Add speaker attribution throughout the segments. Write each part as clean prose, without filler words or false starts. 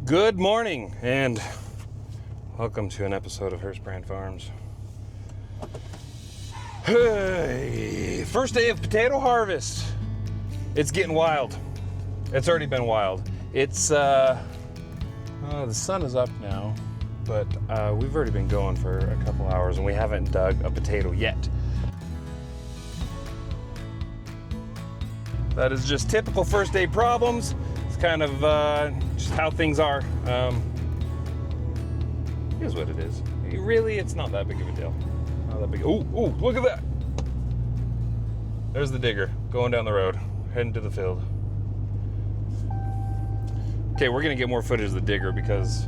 Speaker 1: Good morning and welcome to an episode of Hearst Brand Farms. Hey, first day of potato harvest. It's getting wild. It's already been wild. It's the sun is up now, but we've already been going for a couple hours and we haven't dug a potato yet. That is just typical first day problems. It's kind of just how things are. Here's what it is. Really, it's not that big of a deal. Not that big. Oh, look at that. There's the digger going down the road, heading to the field. Okay, we're gonna get more footage of the digger because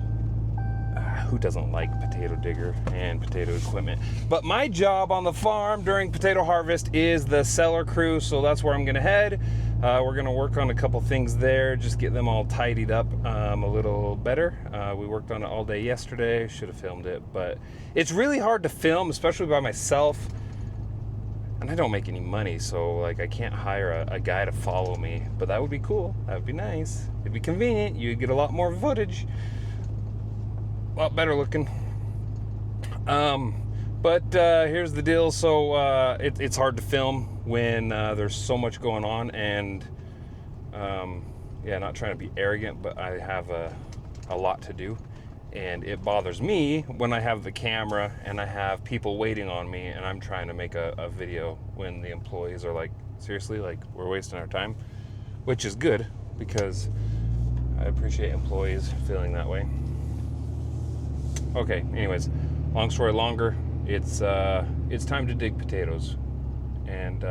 Speaker 1: who doesn't like potato digger and potato equipment? But my job on the farm during potato harvest is the cellar crew, so that's where I'm gonna head. We're gonna work on a couple things there, just get them all tidied up a little better. We worked on it all day yesterday, should have filmed it, but it's really hard to film, especially by myself. And I don't make any money, so like I can't hire a guy to follow me, but that would be cool. That would be nice. It'd be convenient. You'd get a lot more footage. A lot better looking. But here's the deal. So it's hard to film when there's so much going on, and yeah, not trying to be arrogant, but I have a lot to do, and it bothers me when I have the camera and I have people waiting on me and I'm trying to make a video when the employees are like, seriously, like we're wasting our time, which is good because I appreciate employees feeling that way. Okay, anyways, long story longer, it's time to dig potatoes, and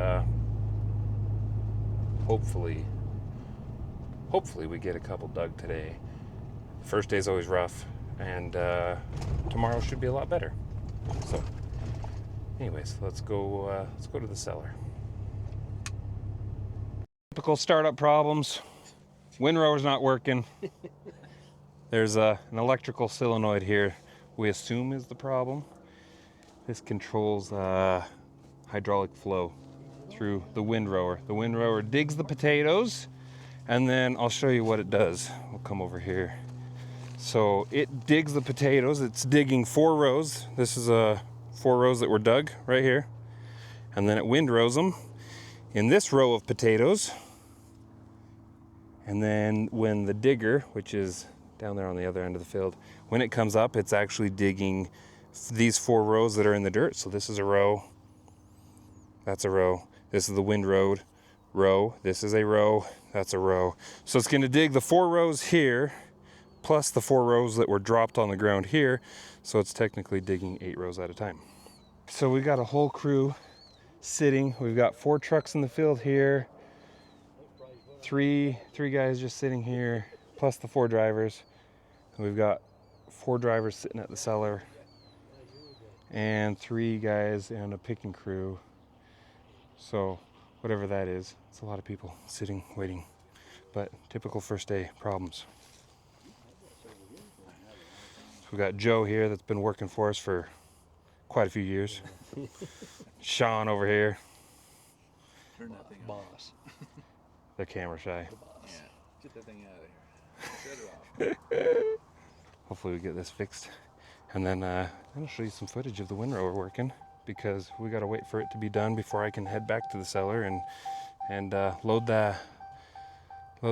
Speaker 1: hopefully we get a couple dug today. First day's always rough, and tomorrow should be a lot better. So anyways, let's go to the cellar. Typical startup problems. Windrower's not working. There's an electrical solenoid here we assume is the problem. This controls hydraulic flow through the windrower. The windrower digs the potatoes, and then I'll show you what it does. We'll come over here. So it digs the potatoes. It's digging 4 rows. This is 4 rows that were dug right here. And then it windrows them in this row of potatoes. And then when the digger, which is down there on the other end of the field, when it comes up, it's actually digging these 4 rows that are in the dirt. So this is a row, that's a row, this is the windrowed row, this is a row, that's a row. So it's going to dig the 4 rows here plus the 4 rows that were dropped on the ground here. So it's technically digging 8 rows at a time. So we got a whole crew sitting. We've got 4 trucks in the field here, three guys just sitting here, plus the 4 drivers. And we've got 4 drivers sitting at the cellar and 3 guys and a picking crew. So whatever that is, it's a lot of people sitting, waiting. But typical first day problems. So we got Joe here that's been working for us for quite a few years. Sean over here.
Speaker 2: Turn that thing off.
Speaker 3: Boss.
Speaker 1: They're camera shy.
Speaker 2: Yeah. Get that thing out of here. Shut it off.
Speaker 1: Hopefully we get this fixed. And then I'll show you some footage of the windrower working, because we gotta wait for it to be done before I can head back to the cellar and load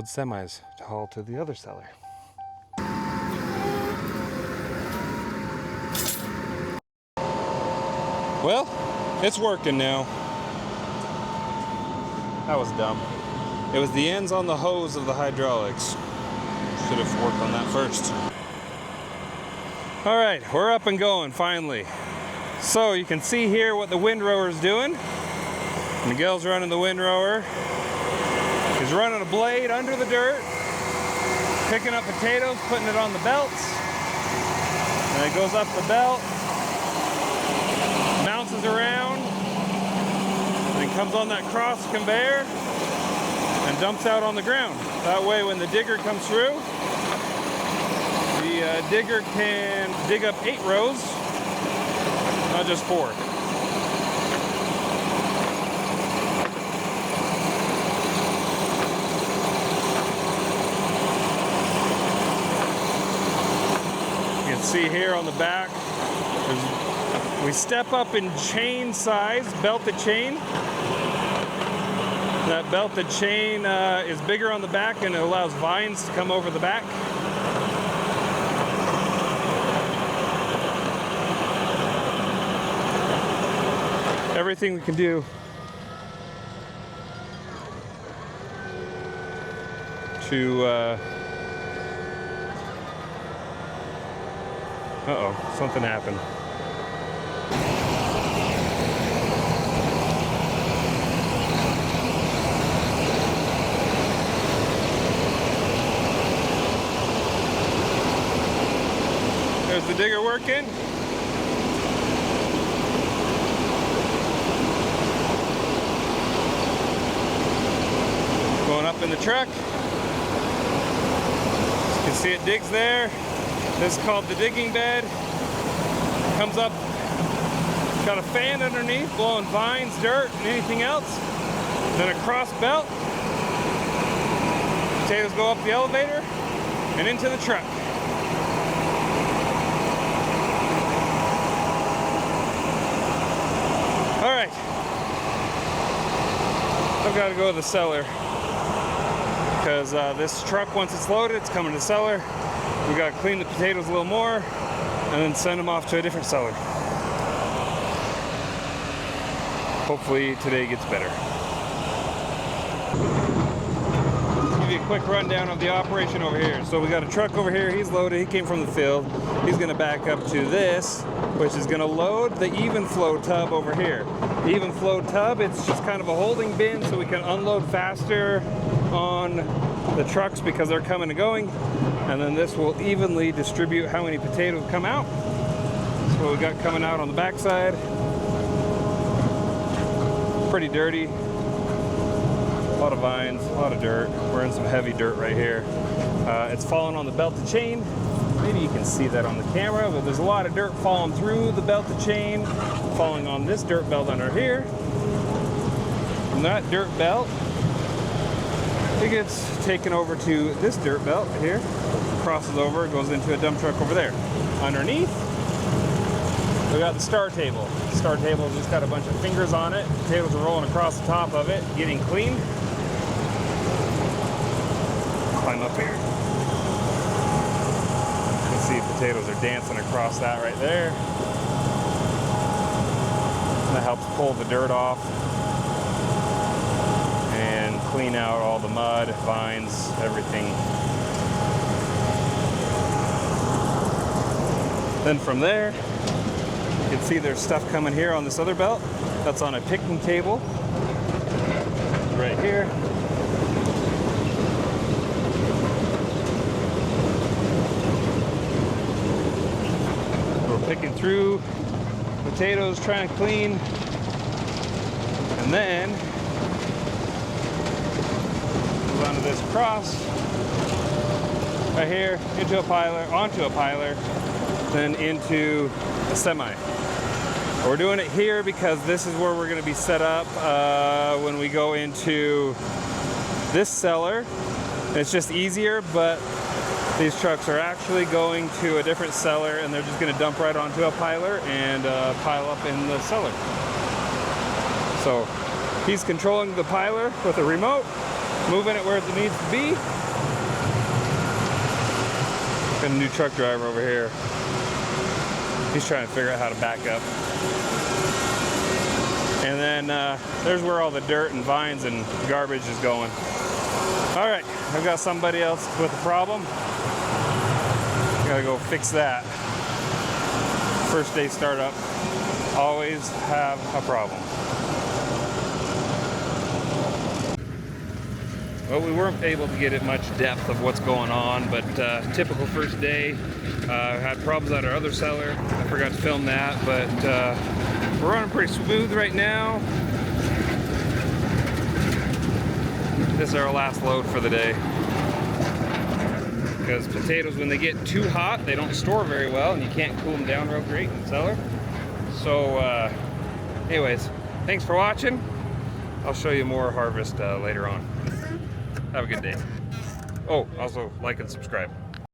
Speaker 1: semis to haul to the other cellar. Well, it's working now. That was dumb. It was the ends on the hose of the hydraulics. Should have worked on that first. All right, we're up and going finally. So you can see here what the windrower is doing. Miguel's running the windrower. He's running a blade under the dirt, picking up potatoes, putting it on the belts. And it goes up the belt, bounces around, and comes on that cross conveyor and dumps out on the ground. That way when the digger comes through, the digger can dig up 8 rows, not just 4. can see here on the back, we step up in chain size, belted chain. That belted chain is bigger on the back and it allows vines to come over the back. Everything we can do to uh-oh, something happened. There's the digger working. Going up in the truck. You can see it digs there. This is called the digging bed. Comes up, got a fan underneath, blowing vines, dirt, and anything else. Then a cross belt. Potatoes go up the elevator and into the truck. All right. I've got to go to the cellar because this truck, once it's loaded, it's coming to the cellar. We got to clean the potatoes a little more and then send them off to a different cellar. Hopefully today gets better. Give you a quick rundown of the operation over here. So we got a truck over here, he's loaded, he came from the field. He's gonna back up to this, which is gonna load the even flow tub over here. The even flow tub, it's just kind of a holding bin so we can unload faster on the trucks because they're coming and going. And then this will evenly distribute how many potatoes come out. That's what we got coming out on the backside. Pretty dirty. A lot of vines, a lot of dirt. We're in some heavy dirt right here. It's falling on the belted chain. Maybe you can see that on the camera, but there's a lot of dirt falling through the belted chain, falling on this dirt belt under here. From that dirt belt, it gets taken over to this dirt belt here, crosses over, goes into a dump truck over there. Underneath, we got the star table. The star table just got a bunch of fingers on it. Potatoes are rolling across the top of it, getting clean. Climb up here. You can see potatoes are dancing across that right there. That helps pull the dirt off and clean out all the mud, vines, everything. Then from there, you can see there's stuff coming here on this other belt. That's on a picking table right here. We're picking through potatoes, trying to clean, and then move onto this cross right here, into a piler, onto a piler, then into a semi. We're doing it here because this is where we're going to be set up when we go into this cellar. It's just easier, but these trucks are actually going to a different cellar and they're just going to dump right onto a piler and pile up in the cellar. So he's controlling the piler with a remote, moving it where it needs to be. Got a new truck driver over here. He's trying to figure out how to back up. And then there's where all the dirt and vines and garbage is going. All right, I've got somebody else with a problem. Gotta go fix that. First day startup, always have a problem. Well, we weren't able to get at much depth of what's going on, but typical first day. Had problems at our other cellar. I forgot to film that, but we're running pretty smooth right now. This is our last load for the day. Because potatoes, when they get too hot, they don't store very well, and you can't cool them down real great in the cellar. So, anyways, thanks for watching. I'll show you more harvest later on. Have a good day. Oh, also like and subscribe.